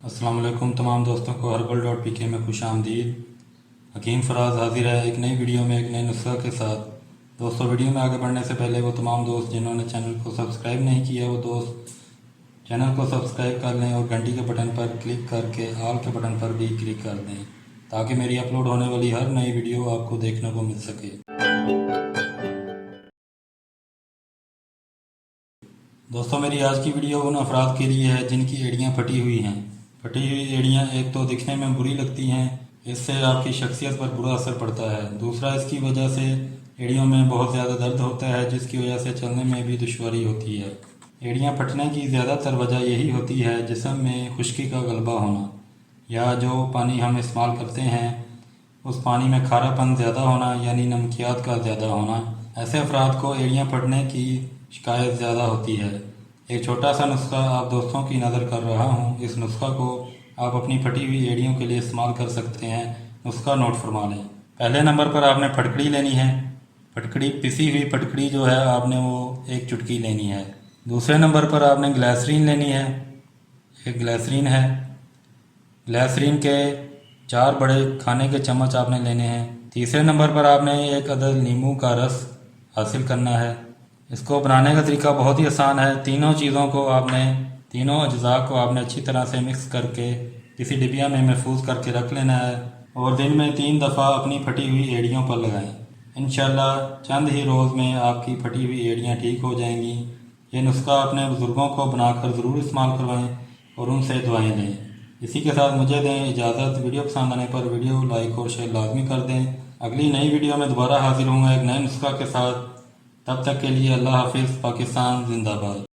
अस्सलाम वालेकुम तमाम दोस्तों को herbal.pk में खुश आमदीद। हकीम फराज हाजिर है एक नई वीडियो में एक नए नुस्खा के साथ। दोस्तों, वीडियो में आगे बढ़ने से पहले वो तमाम दोस्त जिन्होंने चैनल को सब्सक्राइब नहीं किया वो दोस्त चैनल को सब्सक्राइब कर लें और घंटी के बटन पर क्लिक करके ऑल के बटन पर भी क्लिक कर दें ताकि मेरी अपलोड होने वाली हर नई वीडियो आपको देखने को मिल सके। दोस्तों, मेरी आज की वीडियो उन अफराद के लिए है जिनकी एड़ियाँ फटी हुई हैं। फटी हुई एड़ियाँ एक तो दिखने में बुरी लगती हैं, इससे आपकी शख्सियत पर बुरा असर पड़ता है। दूसरा, इसकी वजह से एड़ियों में बहुत ज़्यादा दर्द होता है जिसकी वजह से चलने में भी दुश्वारी होती है। एड़ियाँ फटने की ज़्यादातर वजह यही होती है जिस्म में खुश्की का गलबा होना या जो पानी हम इस्तेमाल करते हैं उस पानी में खारापन ज़्यादा होना यानी नमकियात का ज़्यादा होना। ऐसे अफराद को एड़ियाँ फटने की शिकायत ज़्यादा होती है। एक छोटा सा नुस्खा आप दोस्तों की नज़र कर रहा हूँ। इस नुस्खा को आप अपनी फटी हुई एड़ियों के लिए इस्तेमाल कर सकते हैं। नुस्खा नोट फरमा लें। पहले नंबर पर आपने फटकड़ी लेनी है। फटकड़ी, पिसी हुई फटकड़ी जो है आपने वो एक चुटकी लेनी है। दूसरे नंबर पर आपने ग्लिसरीन लेनी है। एक ग्लिसरीन है। ग्लिसरीन के 4 बड़े खाने के चम्मच आपने लेने हैं। तीसरे नंबर पर आपने एक अदद नींबू का रस हासिल करना है। इसको बनाने का तरीका बहुत ही आसान है। तीनों अज्जा को आपने अच्छी तरह से मिक्स करके किसी डिबिया में महफूज करके रख लेना है और दिन में 3 दफ़ा अपनी फटी हुई एड़ियों पर लगाएं। इंशाल्लाह चंद ही रोज़ में आपकी फटी हुई एड़ियाँ ठीक हो जाएंगी। ये नुस्खा अपने बुज़ुर्गों को बनाकर ज़रूर इस्तेमाल करवाएं और उनसे दुआएं लें। इसी के साथ मुझे दें इजाज़त। वीडियो पसंद आने पर वीडियो लाइक और शेयर लाजमी कर दें। अगली नई वीडियो में दोबारा हाजिर होंगे एक नए नुस्खा के साथ। तब तक के लिए अल्लाह हाफिज़। पाकिस्तान जिंदाबाद।